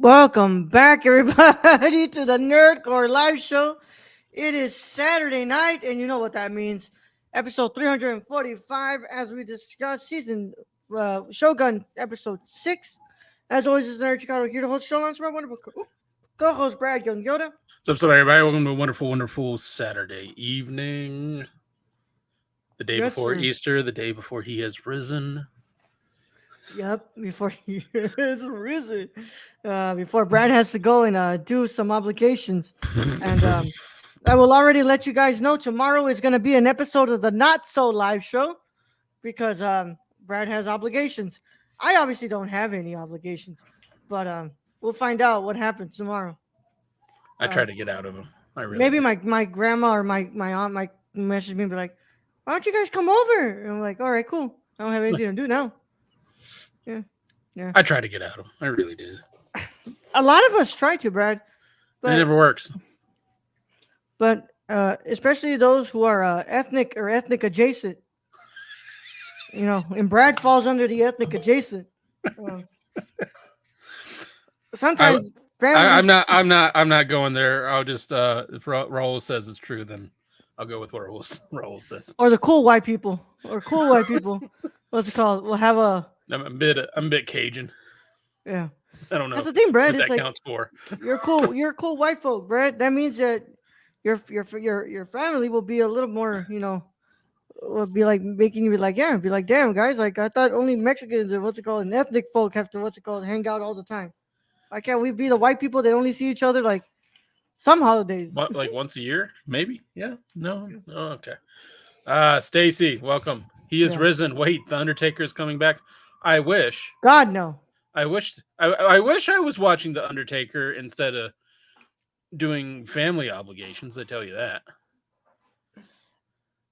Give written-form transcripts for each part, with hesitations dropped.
Welcome back, everybody, to the Nerdcore Live Show. It is Saturday night, and you know what that means. Episode 345, as we discuss season Shōgun episode 6. As always, this is Nerd Chicago here to host the show. My wonderful co-host Brad Young Yoda. What's up, everybody? Welcome to a wonderful, wonderful Saturday evening. The day Yes, before sir. Easter, the day before he has risen. Yep, before he is risen. Before Brad has to go and do some obligations. And I will already let you guys know tomorrow is going to be an episode of the Not So Live Show because Brad has obligations. I obviously don't have any obligations, but we'll find out what happens tomorrow. I try to get out of him. I really Maybe do. my grandma or my aunt might message me and be like, "Why don't you guys come over?" And I'm like, "All right, cool. I don't have anything to do now." Yeah. I try to get out of him. I really do. A lot of us try to, Brad, It never works. but especially those who are ethnic or ethnic adjacent. And Brad falls under the ethnic adjacent. Sometimes family. I'm not going there. I'll just if Raul says it's true, then I'll go with what Raul says. Or the cool white people. What's it called? We'll have a. I'm a bit Cajun. Yeah. I don't know. That's the thing, Brad. What It's that like counts for. you're cool. You're cool white folk, Brad. That means that your family will be a little more, will be like making you be like, yeah, be like, damn, guys, like I thought only Mexicans and and ethnic folk have to hang out all the time. Why can't we be the white people that only see each other like some holidays? What, like once a year, maybe? Yeah. No. Oh, okay. Stacy, welcome. He is risen. Wait, the Undertaker is coming back. I wish. God no. I wish I was watching the Undertaker instead of doing family obligations. I tell you that.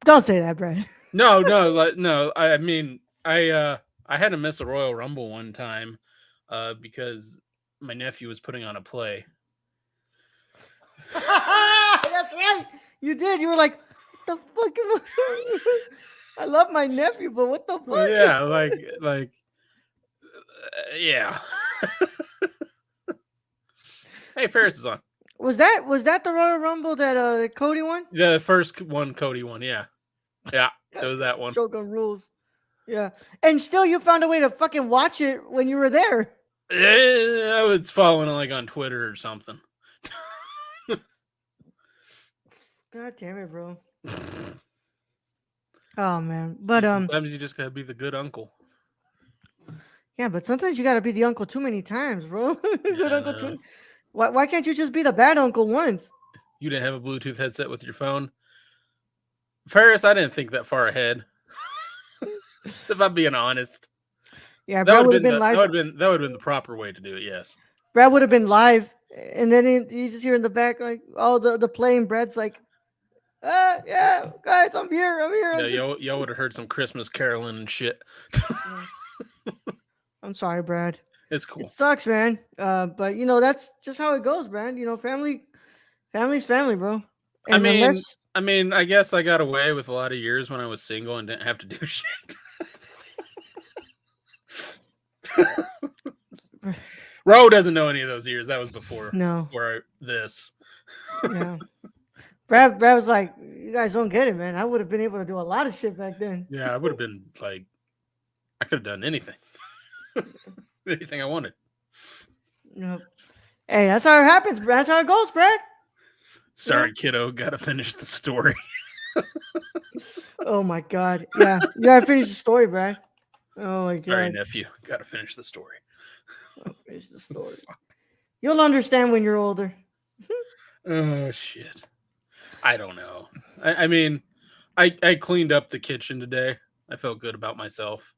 Don't say that, Brad. No. I mean, I had to miss a Royal Rumble one time, because my nephew was putting on a play. That's right. You did. You were like, what the fuck? I love my nephew, but what the fuck? Yeah, yeah. Hey, Ferris is on. Was that the Royal Rumble that Cody won? Yeah, the first one Cody won. Yeah, it was that one. Shōgun rules. Yeah, and still you found a way to fucking watch it when you were there. I was following like on Twitter or something. God damn it, bro. Oh man, but sometimes you just gotta be the good uncle. Yeah, but sometimes you gotta be the uncle too many times, bro. Good uncle too. Why can't you just be the bad uncle once? You didn't have a Bluetooth headset with your phone, Ferris. I didn't think that far ahead. If I'm being honest. Yeah, Brad would have been live. That would have been the proper way to do it. Yes. Brad would have been live, and then you just hear in the back like all the playing. Brad's like, yeah, guys, I'm here. Yeah, y'all would have heard some Christmas caroling and shit. I'm sorry, Brad. It's cool. It sucks, man. But that's just how it goes, Brad. Family's family, bro. And I mean, I guess I got away with a lot of years when I was single and didn't have to do shit. Ro doesn't know any of those years. That was before this. Yeah. Brad was like, you guys don't get it, man. I would have been able to do a lot of shit back then. Yeah, I would have been like, I could have done anything. Anything I wanted. Yep. Hey, that's how it happens. That's how it goes, Brad. Sorry, kiddo. Gotta finish the story. Oh my god. Yeah. You gotta finish the story, Brad. Oh my god. Sorry, nephew. Gotta finish the story. Finish the story. You'll understand when you're older. Oh shit. I don't know. I mean, I cleaned up the kitchen today. I felt good about myself.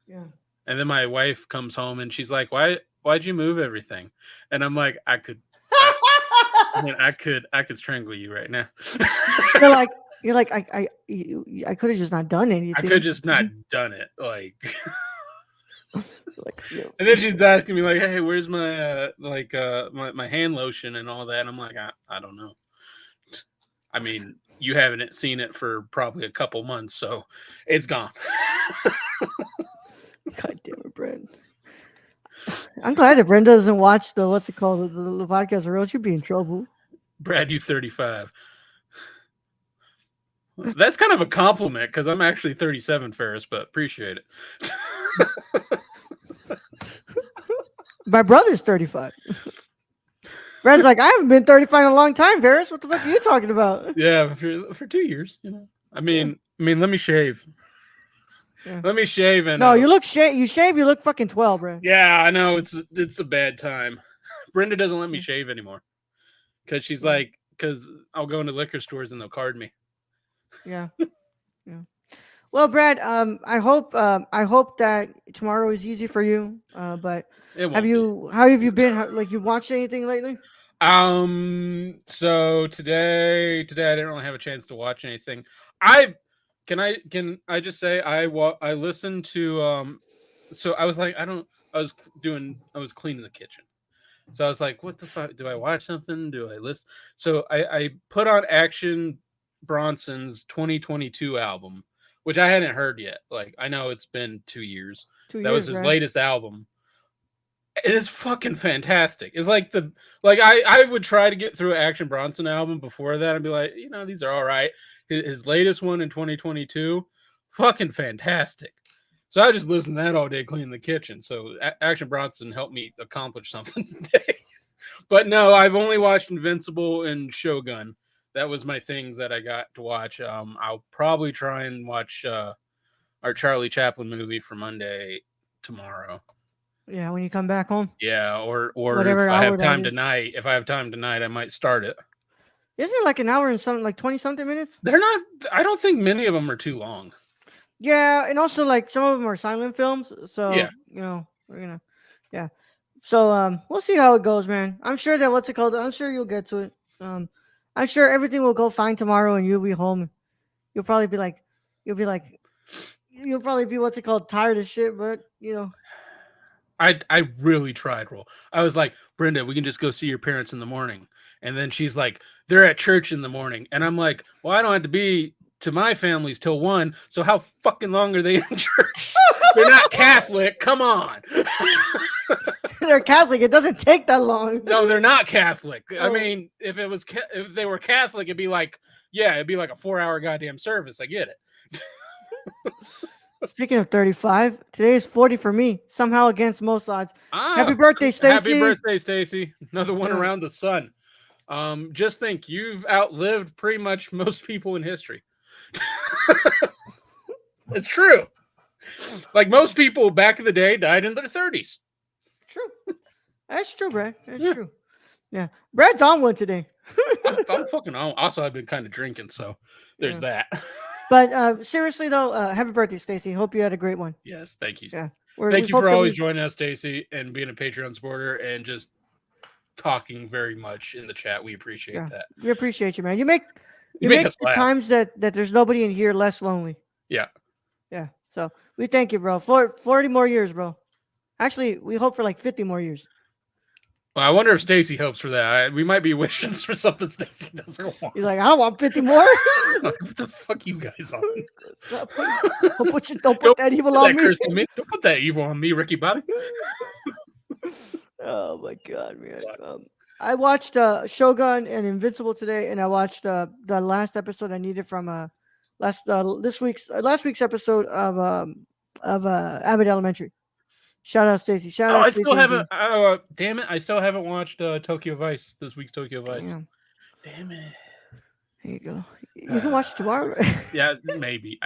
Yeah. And then my wife comes home and she's like, why'd you move everything? And I'm like, I could strangle you right now. You're like, I could have just not done anything. I could have just not done it. Like, and then she's asking me like, hey, where's my my hand lotion and all that? And I'm like, I don't know. I mean, you haven't seen it for probably a couple months, so it's gone. God damn it, Brad. I'm glad that Brenda doesn't watch the what's it called the podcast, or else you'd be in trouble. Brad, you 35. That's kind of a compliment because I'm actually 37, Ferris, but appreciate it. My brother's 35. Brad's like, I haven't been 35 in a long time, Varys. What the fuck are you talking about? Yeah, for 2 years, you know. I mean, let me shave. Yeah. Let me shave and No, you look you shave, you look fucking 12, bro. yeah, I know it's a bad time. Brenda doesn't let me shave anymore because she's like, because I'll go into liquor stores and they'll card me. Yeah. Yeah. Well, Brad, I hope that tomorrow is easy for you. But It won't how have you been? Like, you watched anything lately? So today I didn't really have a chance to watch anything. Can I just say I listened to so I was like I was cleaning the kitchen. So I was like, what the fuck? Do I watch something? Do I listen? So I put on Action Bronson's 2022 album, which I hadn't heard yet. Like, I know it's been 2 years. 2 That was years, his Brad. latest album. And it's fucking fantastic. It's like I would try to get through an Action Bronson album before that and be like, these are all right. His latest one in 2022, fucking fantastic. So I just listened to that all day cleaning the kitchen. So Action Bronson helped me accomplish something today. But no, I've only watched Invincible and Shōgun. That was my things that I got to watch. I'll probably try and watch our Charlie Chaplin movie for Monday tomorrow. Yeah, when you come back home. Yeah, or Whatever if I hour have that time is. tonight, I might start it. Isn't it like an hour and something, like 20 something minutes? They're not. I don't think many of them are too long. Yeah, and also like some of them are silent films, so Yeah. we're gonna, yeah. So we'll see how it goes, man. I'm sure that what's it called? I'm sure you'll get to it. I'm sure everything will go fine tomorrow, and you'll be home. You'll probably be like, you'll be like, you'll probably be what's it called, tired as shit, but I really tried, Roll. I was like, Brenda, we can just go see your parents in the morning. And then she's like, they're at church in the morning. And I'm like, well, I don't have to be to my family's till 1. So how fucking long are they in church? They're not Catholic. Come on. they're Catholic. It doesn't take that long. No, they're not Catholic. I Oh. mean, if they were Catholic, it'd be like a 4-hour goddamn service. I get it. Speaking of 35, today is 40 for me. Somehow against most odds. Happy birthday, Stacy. Happy birthday, Stacy. Another one Yeah. around the sun. Just think, you've outlived pretty much most people in history. It's true. Like, most people back in the day died in their 30s. True. That's true, Brad. That's true. Yeah. Brad's on one today. I'm fucking on. Also, I've been kind of drinking, so there's that. But seriously though, happy birthday, Stacy. Hope you had a great one. Yes, thank you. Yeah. Thank you for always joining us, Stacy, and being a Patreon supporter and just talking very much in the chat. We appreciate that. We appreciate you, man. You make us the laugh. times that there's nobody in here less lonely. Yeah. Yeah. So we thank you, bro. For 40 more years, bro. Actually, we hope for like 50 more years. Well, I wonder if Stacy hopes for that. We might be wishing for something Stacy doesn't want. He's like, I want 50 more. What the fuck you guys on? Don't put that evil on me. Don't put that evil on me, Ricky Bobby. Oh my god, man. I watched Shōgun and Invincible today, and I watched the last episode I needed from last week's episode of Abbott Elementary. Shout out Stacy. Shout out. I still haven't. Damn it! I still haven't watched Tokyo Vice. This week's Tokyo Vice. Damn it. There you go. You can watch it tomorrow. Yeah, maybe.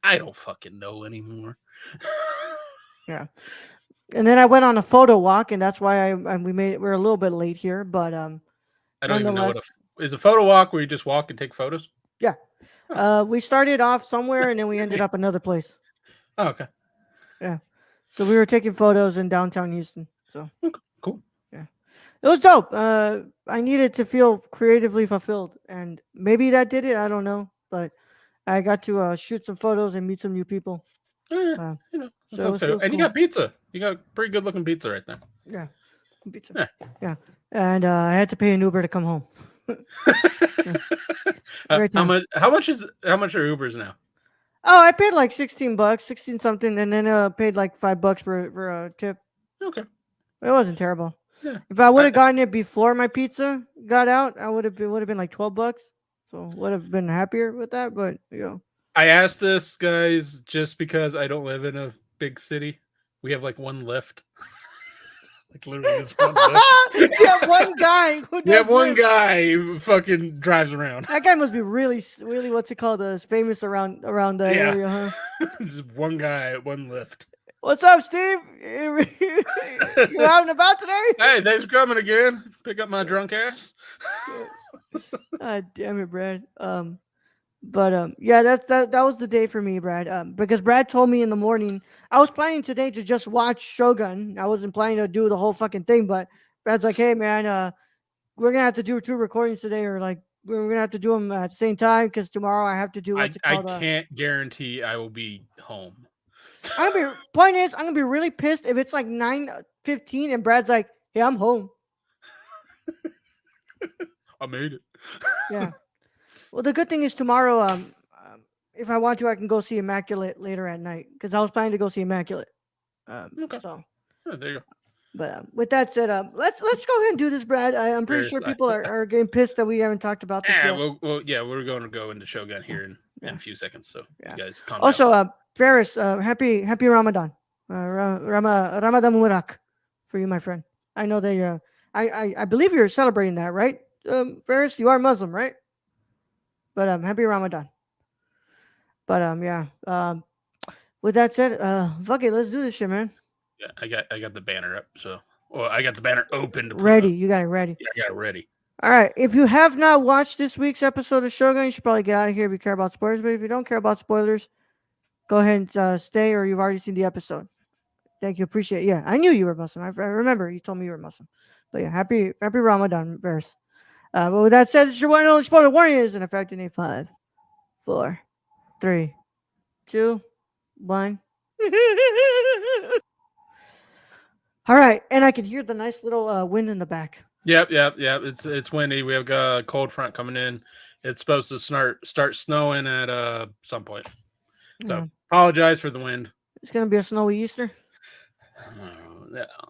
I don't fucking know anymore. Yeah. And then I went on a photo walk, and that's why we're a little bit late here, but I don't even know is a photo walk where you just walk and take photos? Yeah. We started off somewhere and then we ended up another place. Oh, okay. Yeah. So we were taking photos in downtown Houston. So okay, cool. Yeah. It was dope. I needed to feel creatively fulfilled, and maybe that did it. I don't know, but I got to shoot some photos and meet some new people. So and cool. You got pizza. You got pretty good looking pizza right there. Yeah. Pizza. Yeah. And I had to pay an Uber to come home. How much are Ubers now? Oh, I paid like $16, 16 something, and then paid like $5 for a tip. Okay. It wasn't terrible. Yeah. If I would I, have gotten it before my pizza got out, I would have been like $12. So would have been happier with that. But I asked this, guys, just because I don't live in a big city. We have like one lift. Like literally this one lift. you have one guy who We have does one live. guy who fucking drives around. That guy must be really, really what's it called? Famous around that Yeah. area, huh? Just one guy at one lift. What's up, Steve? You out and about today? Hey, thanks for coming again. Pick up my drunk ass. God damn it, Brad. But yeah, that was the day for me, Brad. Because Brad told me in the morning I was planning today to just watch Shogun. I wasn't planning to do the whole fucking thing, but Brad's like, "Hey, man, we're gonna have to do 2 recordings today, or like we're gonna have to do them at the same time because tomorrow I have to do what's it I called? can't guarantee I will be home. Point is, I'm gonna be really pissed if it's like 9:15 and Brad's like, "Hey, I'm home." I made it. Yeah. Well, the good thing is tomorrow, if I want to, I can go see Immaculate later at night because I was planning to go see Immaculate. Okay. So, Oh, there you go. but with that said, let's go ahead and do this, Brad. I'm pretty sure people are getting pissed that we haven't talked about this yet. Yeah, we're going to go into Shogun here in a few seconds. So Yeah. you guys calm Also, down. Ferris, happy Ramadan, Ramadan Mubarak for you, my friend. I know that you're. I believe you're celebrating that, right? Ferris, you are Muslim, right? But happy Ramadan. But yeah. With that said, fuck it, let's do this shit, man. Yeah, I got the banner up. So, well, I got the banner open to put Ready, up. you got it ready. Yeah, I got it ready. All right. If you have not watched this week's episode of Shogun, you should probably get out of here if you care about spoilers. But if you don't care about spoilers, go ahead and stay, or you've already seen the episode. Thank you, appreciate it. Yeah, I knew you were Muslim. I remember you told me you were Muslim. But yeah, happy Ramadan, verse. But with that said, it's your one and only spoiler warning is in effect in 5, 4, 3, 2, 1. All right, and I can hear the nice little wind in the back. Yep. It's windy. We have a cold front coming in. It's supposed to start snowing at some point. So apologize for the wind. It's gonna be a snowy Easter.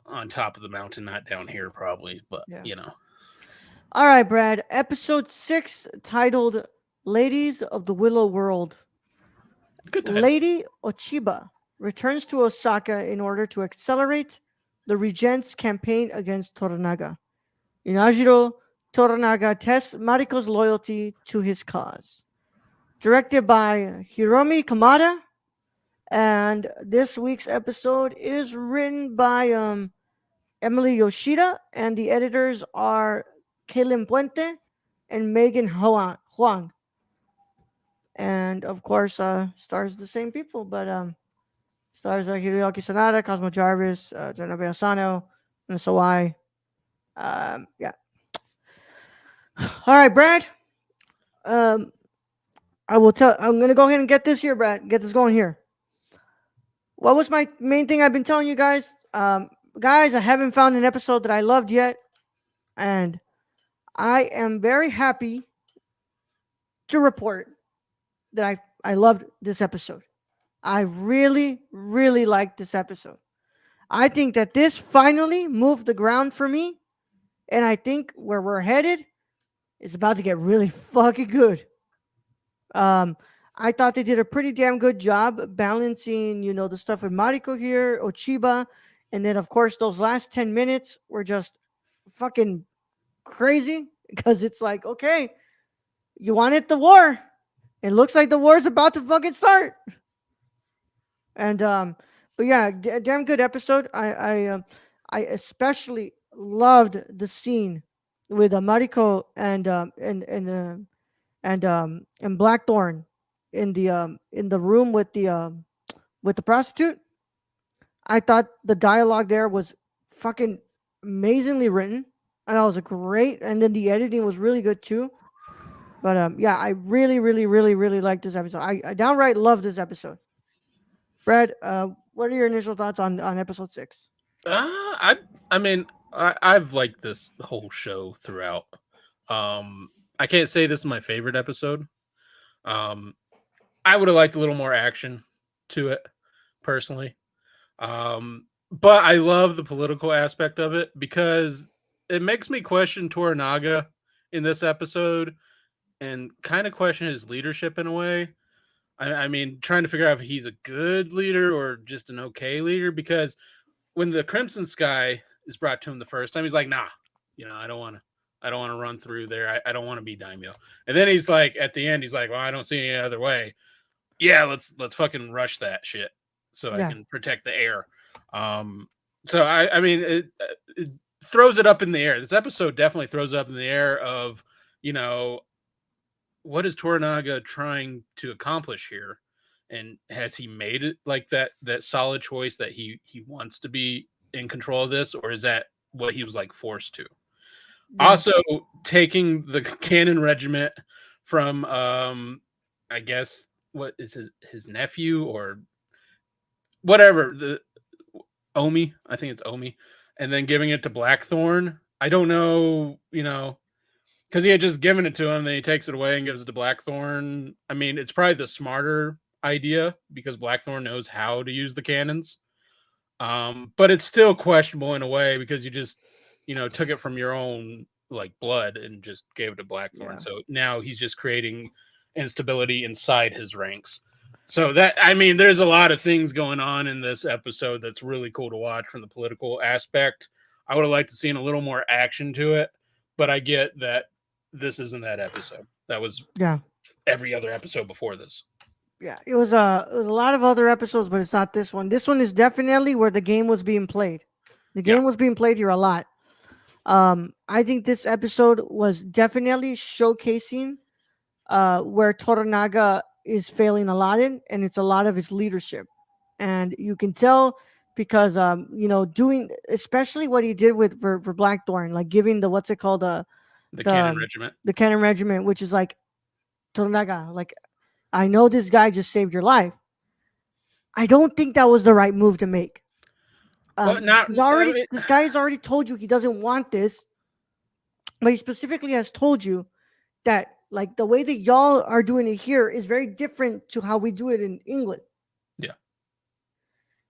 On top of the mountain, not down here, probably. But All right, Brad. Episode 6, titled "Ladies of the Willow World." Good title. Lady Ochiba returns to Osaka in order to accelerate the regent's campaign against Toranaga. Inajiro Toranaga tests Mariko's loyalty to his cause. Directed by Hiromi Kamada, and this week's episode is written by Emily Yoshida, and the editors are Kaylin Puente and Megan Huang. And of course, stars the same people, but stars Hiroyuki Sanada, Cosmo Jarvis, Tanabe Asano, and Sawai. Yeah. All right, Brad. I will tell. I'm gonna go ahead and get this here, Brad. Get this going here. What was my main thing I've been telling you guys? Guys, I haven't found an episode that I loved yet, and I am very happy to report that I loved this episode. I really, really liked this episode. I think that this finally moved the ground for me, and I think where we're headed is about to get really fucking good. I thought they did a pretty damn good job balancing, the stuff with Mariko here, Ochiba, and then of course those last 10 minutes were just fucking crazy because it's like, okay, you wanted the war. It looks like the war's about to fucking start. And but yeah, damn good episode. I especially loved the scene with Mariko and Blackthorn in the room with the prostitute. I thought the dialogue there was fucking amazingly written. And that was a great, and then the editing was really good too. But yeah, I really, really, really, really liked this episode. I downright love this episode. Brad, what are your initial thoughts on episode 6? I mean, I've liked this whole show throughout. I can't say this is my favorite episode. I would have liked a little more action to it, personally. But I love the political aspect of it because it makes me question Toranaga in this episode and kind of question his leadership in a way. I mean, trying to figure out if he's a good leader or just an okay leader. Because when the Crimson Sky is brought to him the first time, he's like, "Nah, I don't want to. I don't want to run through there. I don't want to be daimyo." And then he's like, at the end, he's like, "Well, I don't see any other way. Yeah, let's fucking rush that shit so I Yeah, can protect the air." Um, so I mean, it throws it up in the air. This episode definitely throws it up in the air of, you know, what is Toranaga trying to accomplish here, and has he made it like that solid choice that he wants to be in control of this, or is that what he was like forced to? yeah, Also, taking the cannon regiment from I guess what is his nephew or whatever, the Omi, I think it's Omi, and then giving it to Blackthorn. I don't know, because he had just given it to him, then he takes it away and gives it to Blackthorn. I mean, it's probably the smarter idea because Blackthorn knows how to use the cannons. But it's still questionable in a way because you just, took it from your own like blood and just gave it to Blackthorn. yeah. So now he's just creating instability inside his ranks. So that, I mean, there's a lot of things going on in this episode that's really cool to watch from the political aspect. I would have liked to seen a little more action to it, but I get that this isn't that episode. That was Yeah. every other episode before this. Yeah, it was a lot of other episodes, but it's not this one. This one is definitely where the game was being played. The Yeah. game was being played here a lot. I think this episode was definitely showcasing where Toranaga is failing a lot in, and it's a lot of his leadership, and you can tell because doing especially what he did with for Blackthorn, like giving the what's it called The Cannon the Regiment. the cannon regiment, which is like Toranaga, like I know this guy just saved your life. I don't think that was the right move to make. Well, not, He's I already mean, this guy has already told you he doesn't want this, but he specifically has told you that like the way that y'all are doing it here is very different to how we do it in England. yeah.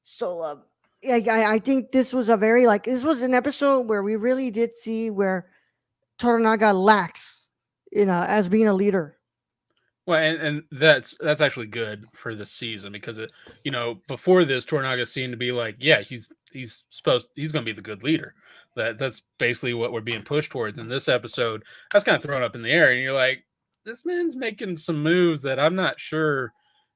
So I think this was a very like this was an episode where we really did see where Toranaga lacks, as being a leader. Well, and that's actually good for this season because before this, Tornaga seemed to be like, yeah, he's going to be the good leader. That's basically what we're being pushed towards in this episode. That's kind of thrown up in the air, and you're like, this man's making some moves that I'm not sure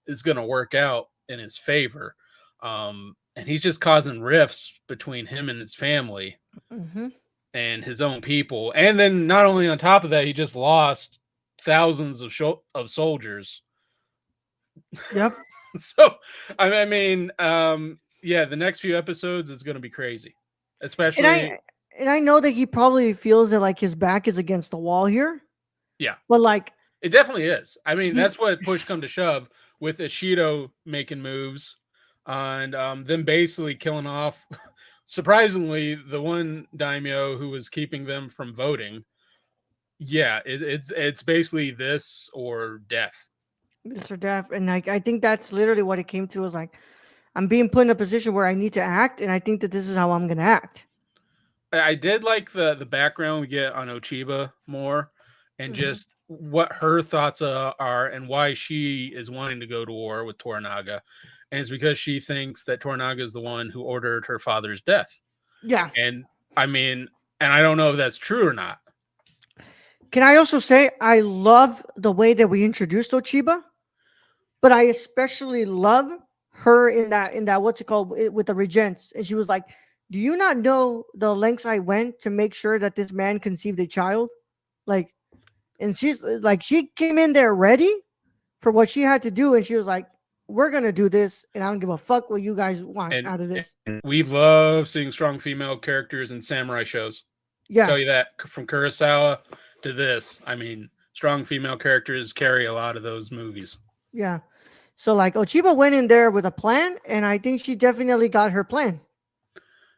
is going to work out in his favor. And he's just causing rifts between him and his family Hmm. and his own people. And then not only on top of that, he just lost thousands of soldiers. Yep. So I mean, yeah, the next few episodes is going to be crazy, And especially. I know that he probably feels that like his back is against the wall here, Yeah, but like it definitely is. I mean, the that's what push come to shove with Ishido making moves and them basically killing off. Surprisingly, the one daimyo who was keeping them from voting. Yeah, it's basically this or death. Mr. Death, and like I think that's literally what it came to. Is like I'm being put in a position where I need to act, and I think that this is how I'm gonna act. I did like the background we get on Ochiba more, and Hmm. just what her thoughts are and why she is wanting to go to war with Toranaga, and it's because she thinks that Toranaga is the one who ordered her father's death. Yeah. And I mean, and I don't know if that's true or not. Can I also say I love the way that we introduced Ochiba, but I especially love her in that what's it called with the regents, and she was like, "Do you not know the lengths I went to make sure that this man conceived a child?" Like, and she's like, she came in there ready for what she had to do, and she was like, "We're gonna do this, and I don't give a fuck what you guys want And out of this." we love seeing strong female characters in samurai shows. Yeah, Tell you that from Kurosawa to this. I mean, strong female characters carry a lot of those movies. yeah. So like, Ochiba went in there with a plan, and I think she definitely got her plan.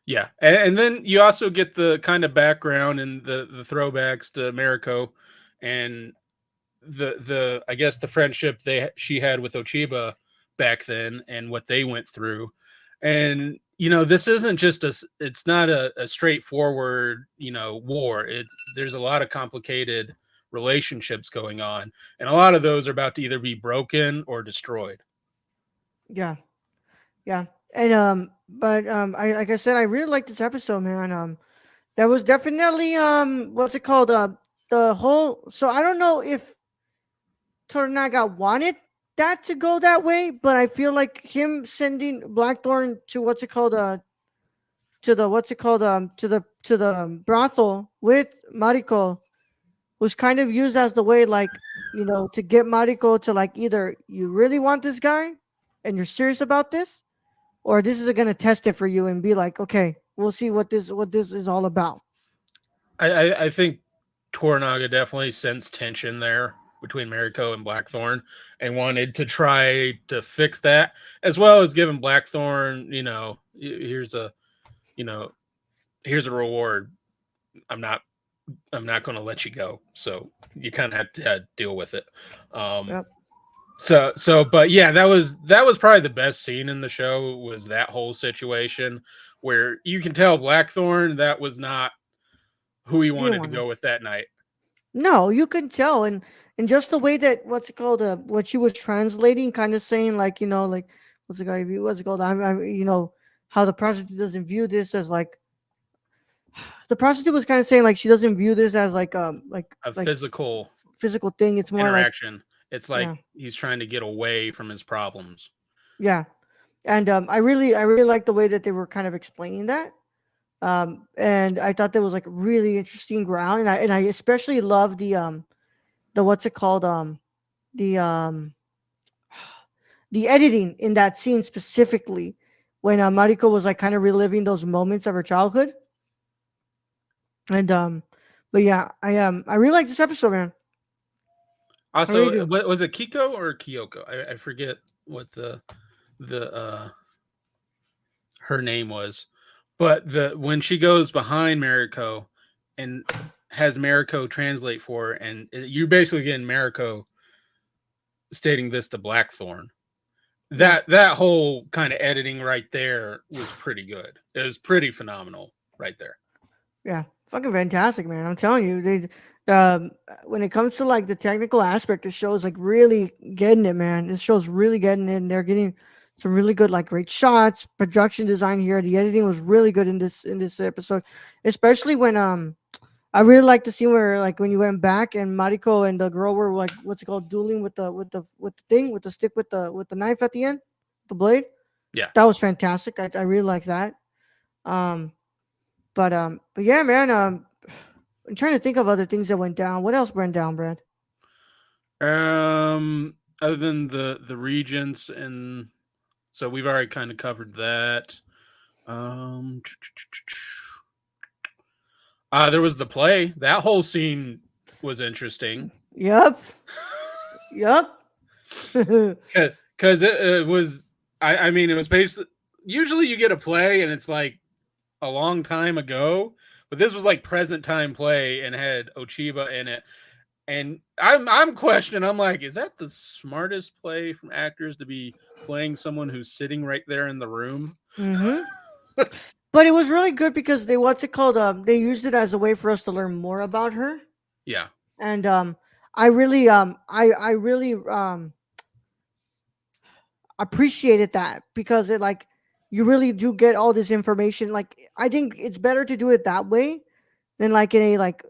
Yeah, and then you also get the kind of background and the throwbacks to Mariko, and the I guess the friendship she had with Ochiba back then and what they went through. And this isn't just it's not a straightforward war. There's a lot of complicated relationships going on, and a lot of those are about to either be broken or destroyed. Yeah, yeah. And but I like I said, I really like this episode, man. That was definitely what's it called? The whole. So I don't know if Tornaga wanted that to go that way, but I feel like him sending Blackthorn to what's it called? To the what's it called? To the brothel with Mariko was kind of used as the way, like, to get Mariko to, like, either you really want this guy and you're serious about this, or this is gonna test it for you and be like, okay, we'll see what this is all about. I think Toranaga definitely sensed tension there between Mariko and Blackthorn and wanted to try to fix that, as well as giving Blackthorn, here's a you know here's a reward. I'm not I'm not going to let you go. So you kind of have to deal with it. Um, Yep. but yeah, that was probably the best scene in the show, was that whole situation where you can tell Blackthorn that was not who he You don't wanted to want to. go with that night. No, you can tell, and just the way that what's it called, what she was translating, kind of saying, like, like, what's it called, how the prostitute doesn't view this as, like, the prostitute was kind of saying, like, she doesn't view this as, like, A like physical physical thing. It's more like, interaction. It's like yeah, he's trying to get away from his problems. yeah. And I really like the way that they were kind of explaining that. And I thought that was, like, really interesting ground, and I especially love the what's it called, the the editing in that scene specifically, when Mariko was, like, kind of reliving those moments of her childhood. And but yeah, I really like this episode, man. I really Also, do. what was it, Kiko or Kyoko? I forget what the her name was. But the when she goes behind Mariko and has Mariko translate for her, and you basically getting Mariko stating this to Blackthorn. Yeah, That whole kind of editing right there was pretty good. It was pretty phenomenal right there. yeah, fucking fantastic, man. I'm telling you, when it comes to, like, the technical aspect, the show's, like, really getting it, man. This show's really getting it, and they're getting some really good, like, great shots, production design here. The editing was really good in this episode, especially when I really like the scene where, like, when you went back and Mariko and the girl were, like, what's it called, dueling with the thing, with the stick, with the knife at the end, the blade. Yeah. That was fantastic. I really like that. Um, but yeah, man. I'm trying to think of other things that went down. What else went down, Brad? Other than the regents, and so we've already kind of covered that. Um, there was the play. That whole scene was interesting. Yep. Yep. Because it was, I mean, it was basically, usually you get a play and it's like a long time ago, but this was like present time play and had Ochiba in it. And I'm questioning, I'm like, is that the smartest play from actors, to be playing someone who's sitting right there in the room? hmm But it was really good because they what's it called? They used it as a way for us to learn more about her, Yeah. and I really appreciated that, because it, like, you really do get all this information. Like, I think it's better to do it that way than, like, in a, like,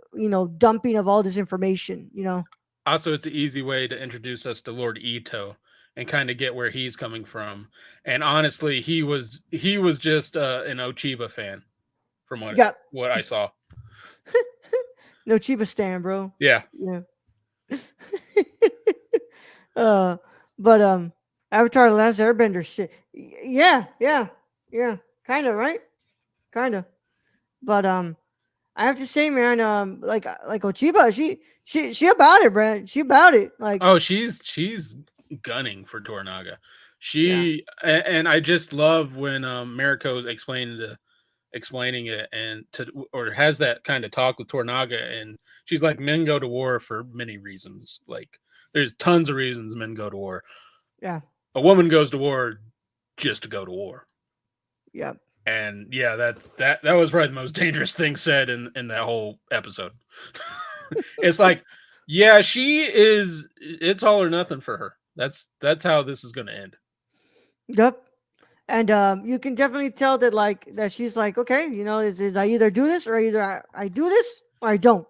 dumping of all this information. Also, it's an easy way to introduce us to Lord Ito and kind of get where he's coming from. And honestly, he was just an Ochiba fan from what Yeah. what I saw. No Chiba stand, bro. Yeah. Yeah. uh but Avatar: The Last Airbender shit. Yeah, yeah, yeah. Kind of, right? Kind of. But I have to say, man, like Ochiba, she about it, bro. She about it. Like, Oh, she's gunning for Tornaga. yeah. And I just love when Mariko's explaining it, and or has that kind of talk with Tornaga, and she's like, men go to war for many reasons. Like, there's tons of reasons men go to war. Yeah. A woman goes to war just to go to war. Yeah. And yeah, that was probably the most dangerous thing said in that whole episode. It's like, yeah, she is. It's all or nothing for her. That's how this is going to end. Yep. And you can definitely tell that that she's like, okay, is I either do this or either I do this or I don't.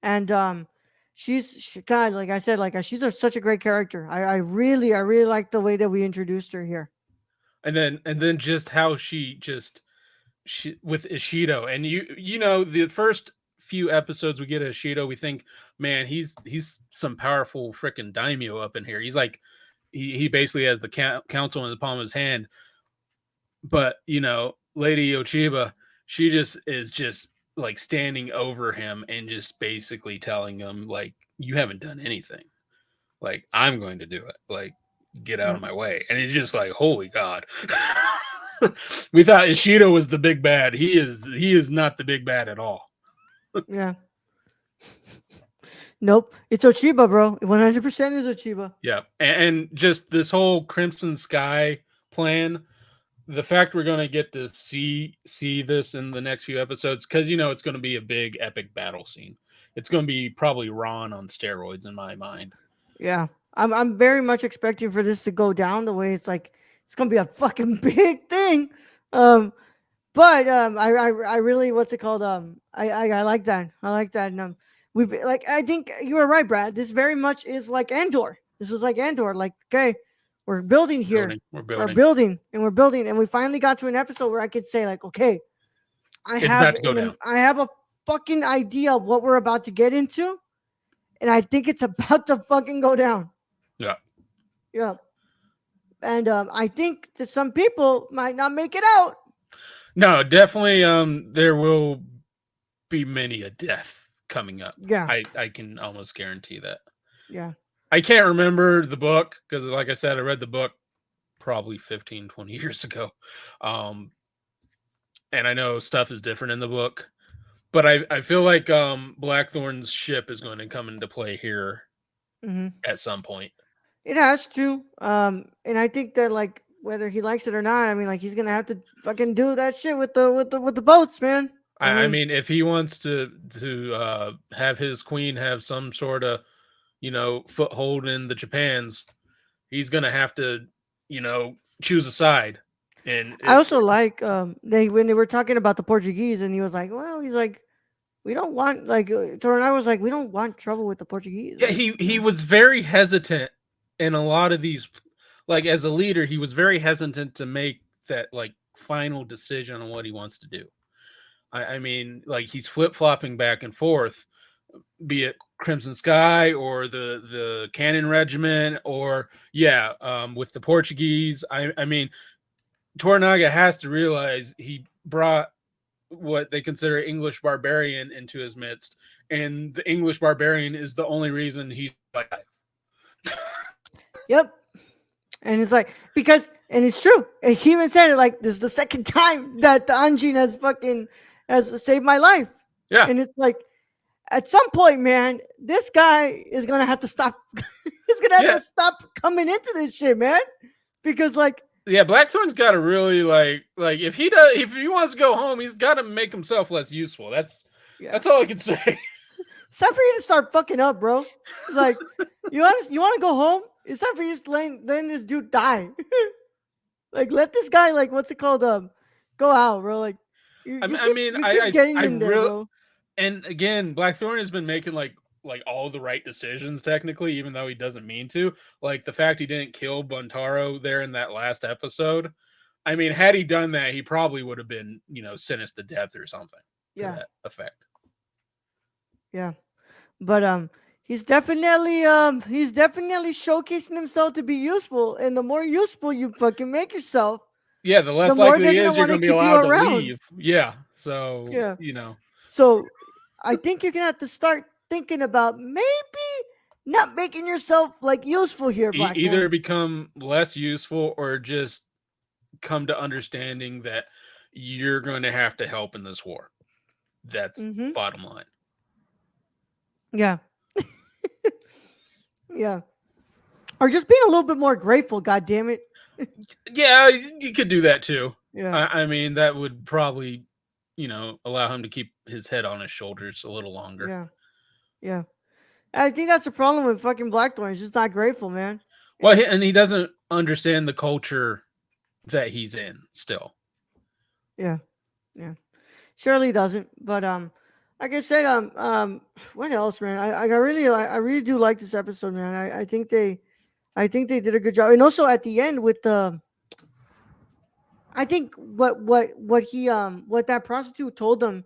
And she kind of like I said, she's such a great character. I really like the way that we introduced her here. And then just how she with Ishido, and you know the first few episodes we get of Ishido, we think, man, he's some powerful freaking daimyo up in here. He's like he basically has the council in the palm of his hand. But Lady Yochiba, she just is just like standing over him and just basically telling him like, you haven't done anything. Like, I'm going to do it. Like, get out Yeah. of my way. And it's just like, holy God. We thought Ishido was the big bad. He is not the big bad at all. Yeah. Nope. It's Ochiba, bro. 100% is Ochiba. Yeah. And just this whole Crimson Sky plan, the fact we're going to get to see this in the next few episodes, because it's going to be a big epic battle scene. It's going to be probably Ron on steroids in my mind. Yeah. I'm very much expecting for this to go down the way it's gonna be a fucking big thing. But I really, what's it called? I like that. I like that. And I think you were right, Brad. This very much is like Andor. This was like Andor. Like, okay, we're building here. We're We're building. building and we're building, and we finally got to an episode where I could say like, okay, It's about to go down. I have a fucking idea of what we're about to get into, and I think it's about to fucking go down. Yeah. Yeah. And I think that some people might not make it out. No, definitely. There will be many a death coming up. Yeah. I can almost guarantee that. Yeah. I can't remember the book because, like I said, I read the book probably 15, 20 years ago. And I know stuff is different in the book, but I feel like Blackthorn's ship is going to come into play here at some point. It has to. And I think that like whether he likes it or not, I mean, like he's gonna have to fucking do that shit with the boats, man. I mean, if he wants to have his queen have some sort of foothold in the Japans, he's gonna have to choose a side. And I also like when they were talking about the Portuguese, and he was like, well, he's like, we don't want Tornado was like, we don't want trouble with the Portuguese. Yeah, like, he was very hesitant in a lot of these. Like, as a leader, he was very hesitant to make that like final decision on what he wants to do. I mean, like he's flip-flopping back and forth, be it Crimson Sky or the Cannon Regiment, or with the Portuguese. I mean, Toranaga has to realize he brought what they consider English barbarian into his midst, and the English barbarian is the only reason he's alive. Yep. And it's like, and it's true. And he even said it like, this is the second time that the Anjin has saved my life. Yeah. And it's like, at some point, man, this guy is going to have to stop. He's going to have to stop coming into this shit, man. Because Blackthorn's got to really like if he wants to go home, he's got to make himself less useful. That's all I can say. It's time for you to start fucking up, bro. It's like, you want to go home? It's time for you to let this dude die. Like, let this guy, like, what's it called? Go out, bro. Like, you keep getting in there, bro. And again, Blackthorn has been making like all the right decisions technically, even though he doesn't mean to. Like the fact he didn't kill Buntaro there in that last episode. I mean, had he done that, he probably would have been, sentenced to death or something. Yeah. To that effect. Yeah. But he's definitely showcasing himself to be useful, and the more useful you fucking make yourself, the less likely it is you're going to be allowed to leave. Yeah. So, So I think you're going to have to start thinking about maybe not making yourself like useful here, Blackthorn. Either become less useful or just come to understanding that you're going to have to help in this war. That's bottom line. Yeah. Yeah. Or just being a little bit more grateful, God damn it. Yeah, you could do that too. Yeah, I mean, that would probably, allow him to keep his head on his shoulders a little longer. yeah, yeah. I think that's the problem with fucking Blackthorn. He's just not grateful, man. Well, And and he doesn't understand the culture that he's in still. yeah, yeah. Surely doesn't. But like I said, what else, man? I really do like this episode, man. I think they did a good job, and also at the end with the, I think what that prostitute told them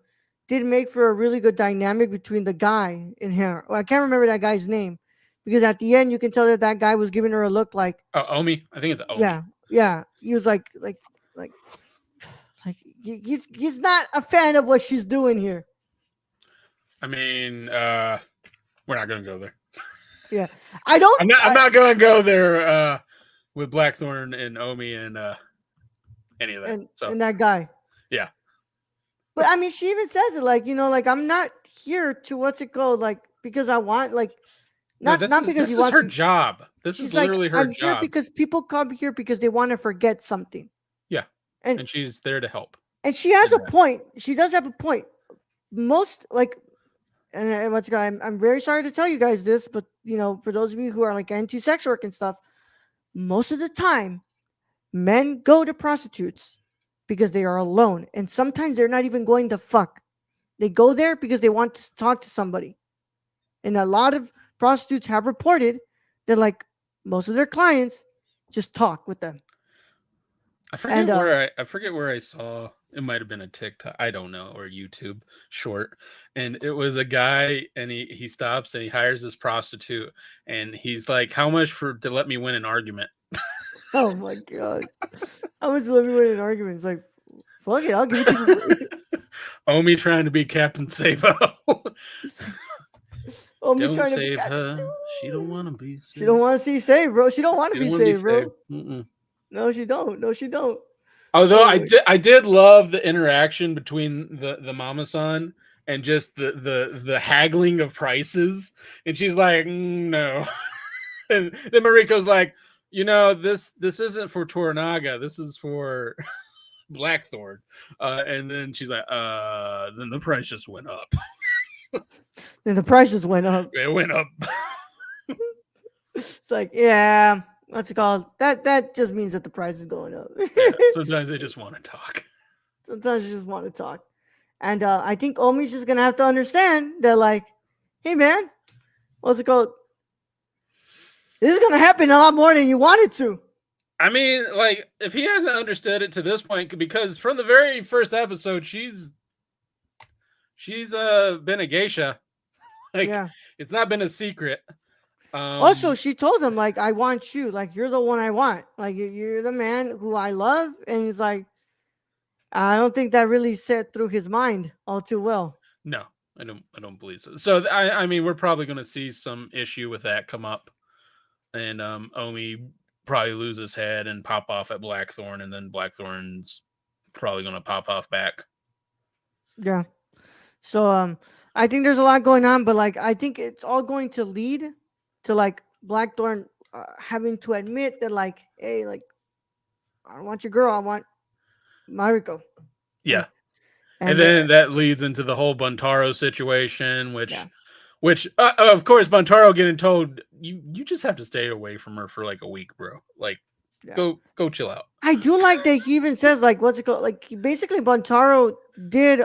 did make for a really good dynamic between the guy and her. Well, I can't remember that guy's name because at the end you can tell that that guy was giving her a look like, Oh, Omi, I think it's Omi. yeah, yeah. He was like he's not a fan of what she's doing here. I mean, we're not gonna go there. Yeah, I don't. I'm not gonna go there with Blackthorn and Omi and any of that. And that guy. Yeah. But I mean, she even says it like, like I'm not here to what's it called, like because I want like No, not because this he is wants her to. job. This She's is like, literally her I'm here job. because people come here because they want to forget something. Yeah, and and she's there to help. And she has a point. She does have a point. Most like, and what's it called? I'm very sorry to tell you guys this, but for those of you who are like anti-sex work and stuff, most of the time, men go to prostitutes because they are alone, and sometimes they're not even going to fuck. They go there because they want to talk to somebody. And a lot of prostitutes have reported that like most of their clients just talk with them. I forget where I saw, it might have been a TikTok, I don't know, or YouTube short, and it was a guy, and he stops and he hires this prostitute, and he's like, "How much to let me win an argument?" Oh my god! How much let me win an argument? It's like, fuck it, I'll give it to you for free. Omi trying to be Captain Savo. Omi Don't trying to save be her. She don't want to be saved. She don't want to see saved, bro. She don't want to She be don't wanna saved, bro. Mm-mm. No, she don't. No, she don't. Although Oh I did love the interaction between the mama-san and just the haggling of prices, and she's like, no, and then Mariko's like, this isn't for Toranaga, this is for Blackthorn, and then she's like, then the price just went up. Then the prices went up. It went up. It's like, yeah, what's it called? That just means that the price is going up. Yeah, sometimes they just want to talk. Sometimes you just want to talk. And I think Omi's just gonna have to understand that, like, hey man, what's it called? This is gonna happen a lot more than you wanted to. I mean, like, if he hasn't understood it to this point, because from the very first episode, she's been a geisha. Like, Yeah. it's not been a secret. Also, she told him, like, I want you. Like, you're the one I want. Like, you're the man who I love. And he's like, I don't think that really set through his mind all too well. No, I don't believe so. So I mean, we're probably going to see some issue with that come up, and Omi probably lose his head and pop off at Blackthorn, and then Blackthorn's probably going to pop off back. Yeah. So I think there's a lot going on, but like I think it's all going to lead to like Blackthorn having to admit that, like, hey, like, I don't want your girl, I want Mariko. Yeah. And then that leads into the whole Buntaro situation, which of course Buntaro getting told you just have to stay away from her for like a week, bro. Like, go chill out. I do like that he even says, like, what's it called? Like, basically Buntaro did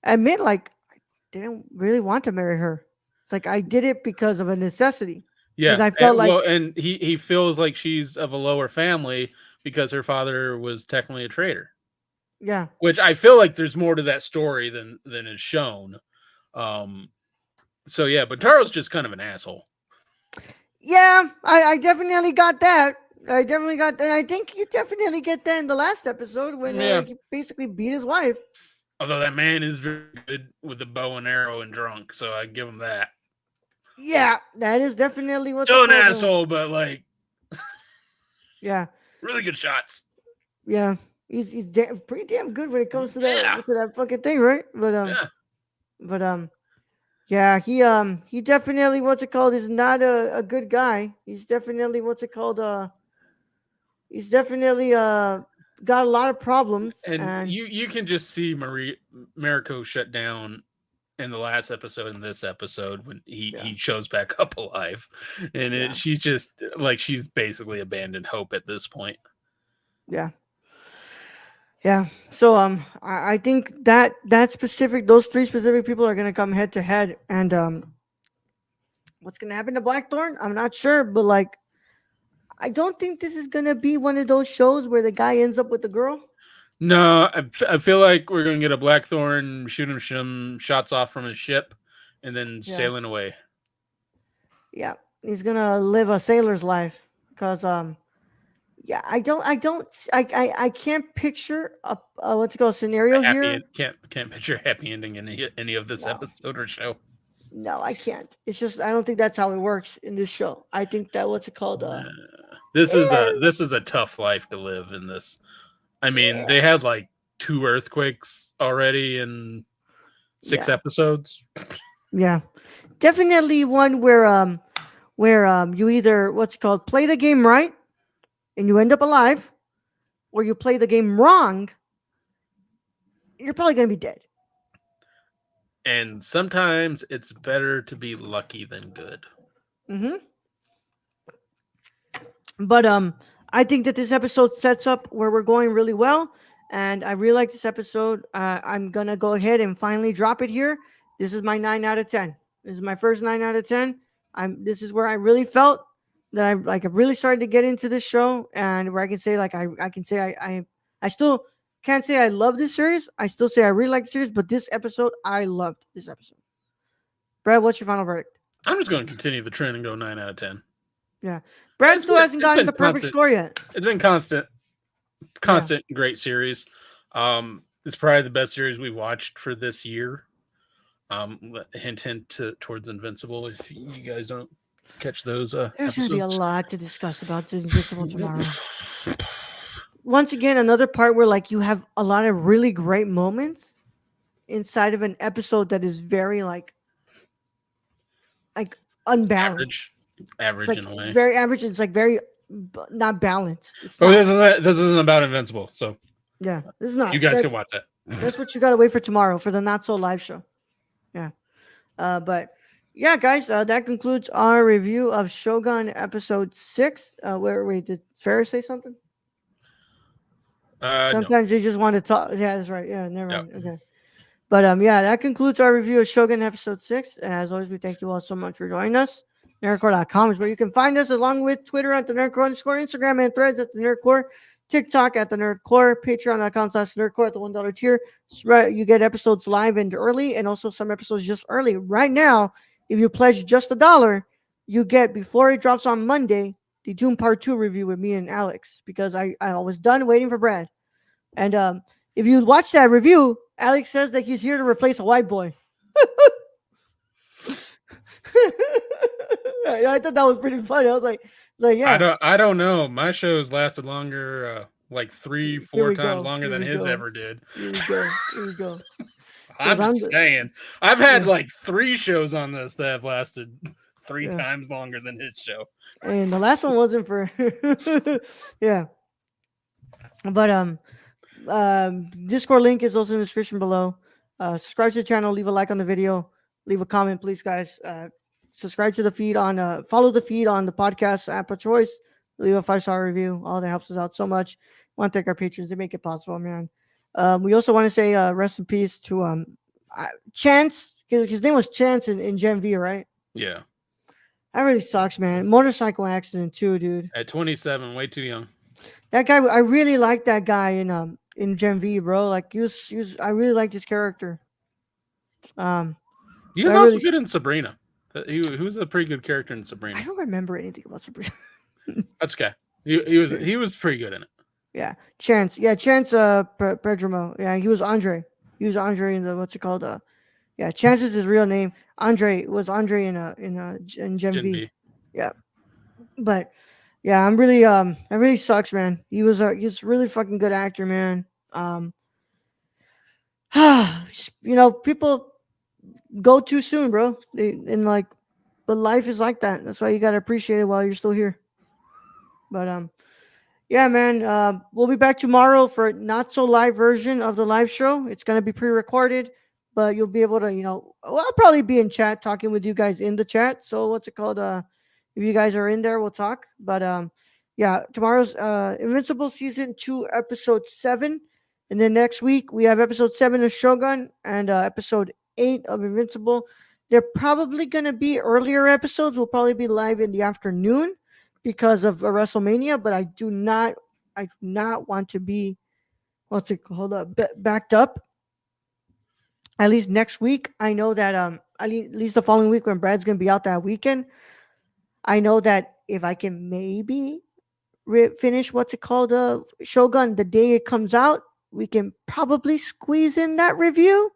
admit, like, I didn't really want to marry her. It's like I did it because of a necessity. Yeah, I felt and he feels like she's of a lower family because her father was technically a traitor. Yeah, which I feel like there's more to that story than is shown. So yeah, but Taro's just kind of an asshole. Yeah, I definitely got that. I definitely got that. I think you definitely get that in the last episode when he basically beat his wife. Although that man is very good with the bow and arrow and drunk, so I give him that. Yeah, that is definitely what's still an asshole, but like, yeah, really good shots. Yeah, he's pretty damn good when it comes to that fucking thing, right? Yeah, he definitely is not a good guy. He's definitely he's definitely got a lot of problems, And and you can just see Mariko shut down in the last episode and this episode when yeah, he shows back up alive, and yeah, she's just like she's basically abandoned hope at this point. yeah, yeah. So I think that specific those three specific people are gonna come head to head, and what's gonna happen to Blackthorn? I'm not sure, but like I don't think this is gonna be one of those shows where the guy ends up with the girl. No, I feel like we're gonna get a Blackthorn shooting some shots off from his ship, and then Yeah, sailing away. yeah. He's gonna live a sailor's life because yeah, I can't picture a what's it called A scenario happy here. can't picture a happy ending in any of this No, episode or show. no, I can't. It's just I don't think that's how it works in this show. I think that what's it called? Eh, This is a tough life to live in this. I mean, yeah, they had like 2 earthquakes already in 6 yeah, episodes. yeah. Definitely one where you either what's it called play the game right and you end up alive, or you play the game wrong, you're probably gonna be dead. And sometimes it's better to be lucky than good. Hmm. But I think that this episode sets up where we're going really well, and I really like this episode. I'm gonna go ahead and finally drop it here. This is my 9 out of 10. This is my first 9 out of 10. This is where I really felt that I really started to get into this show, and where I can say like I can say I still can't say I love this series. I still say I really like the series, but this episode I loved this episode. Brad, what's your final verdict? I'm just going to continue the trend and go 9 out of 10. Yeah, Brad still hasn't It's gotten been the perfect constant. score yet. It's been Yeah. great series. It's probably the best series we've watched for this year. Hint towards Invincible if you guys don't catch those There's going to be a episodes. lot to discuss about the Invincible tomorrow. Once again, another part where like you have a lot of really great moments inside of an episode that is very like unbalanced. It's Average like in a it's way. very average. It's like very not balanced. It's Oh, not. this isn't about Invincible, so Yeah, this is you not. guys can watch that. That's what you got to wait for tomorrow for the not so live show. Yeah. But yeah, guys, that concludes our review of Shogun episode 6. Where wait, did Ferris say something? No. Sometimes you just want to talk. Yeah, that's right. Yeah, never Yep. mind. Okay. But yeah, that concludes our review of Shogun episode 6. And as always, we thank you all so much for joining us. Nerdcore.com is where you can find us, along with Twitter at the Nerdcore _ Instagram and Threads at the Nerdcore, TikTok at the Nerdcore, Patreon.com/Nerdcore at the $1 tier. You get episodes live and early, and also some episodes just early. Right now, if you pledge just $1, you get, before it drops on Monday, the Doom Part 2 review with me and Alex, because I was done waiting for Brad. And if you watch that review, Alex says that he's here to replace a white boy. I thought that was pretty funny. I was like, yeah. I don't know. My shows lasted longer, like 3-4 times longer than his ever did. Here we go. Here we go. I'm just saying. I've had like 3 shows on this that have lasted 3 times longer than his show. And the last one wasn't for yeah. But Discord link is also in the description below. Subscribe to the channel, leave a like on the video, leave a comment, please, guys. Subscribe to the feed on follow the feed on the podcast app of choice. Leave a 5-star review. All that helps us out so much. Want to thank our patrons. They make it possible, man. We also want to say rest in peace to Chance. His name was Chance in Gen V, right? Yeah. That really sucks, man. Motorcycle accident too, dude. At 27, way too young. That guy, I really liked that guy in Gen V, bro. Like he was I really liked his character. He was also good in Sabrina. He was a pretty good character in Sabrina. I don't remember anything about Sabrina. That's okay. He was pretty good in it. Yeah, Chance. Yeah, Chance. Pedromo. Yeah, he was Andre. He was Andre in the what's it called? Yeah, Chance is his real name. Andre was Andre in Gen V. Yeah, but yeah, I'm really that really sucks, man. He's a really fucking good actor, man. People go too soon, bro. But life is like that. That's why you gotta appreciate it while you're still here. But yeah, man. We'll be back tomorrow for not so live version of the live show. It's gonna be pre-recorded, but you'll be able to, well, I'll probably be in chat talking with you guys in the chat. So what's it called? If you guys are in there, we'll talk. But yeah, tomorrow's Invincible season 2, episode 7, and then next week we have episode 7 of Shogun and episode 8 of Invincible. They're probably gonna be earlier episodes. Will probably be live in the afternoon because of WrestleMania, but I do not want to be what's it called backed up. At least next week, I know that at least the following week when Brad's gonna be out that weekend, I know that if I can maybe finish what's it called Shogun the day it comes out, we can probably squeeze in that review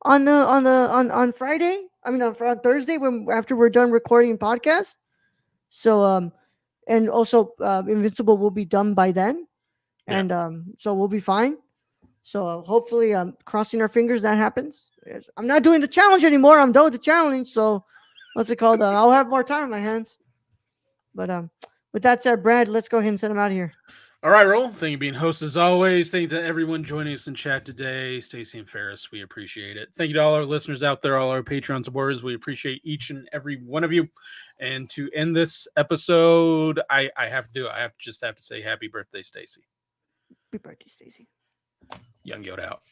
on Friday. I mean on Thursday when after we're done recording podcast. So and also Invincible will be done by then, Yeah. and so we'll be fine. So hopefully, crossing our fingers that happens. Yes. I'm not doing the challenge anymore. I'm done with the challenge. So what's it called? I'll have more time on my hands. But with that said, Brad, let's go ahead and send him out of here. All right, Roll. Thank you for being host as always. Thank you to everyone joining us in chat today. Stacy and Ferris, we appreciate it. Thank you to all our listeners out there, all our Patreon supporters. We appreciate each and every one of you. And to end this episode, I have to do it. I have to say happy birthday, Stacy. Happy birthday, Stacy. Young Yoda out.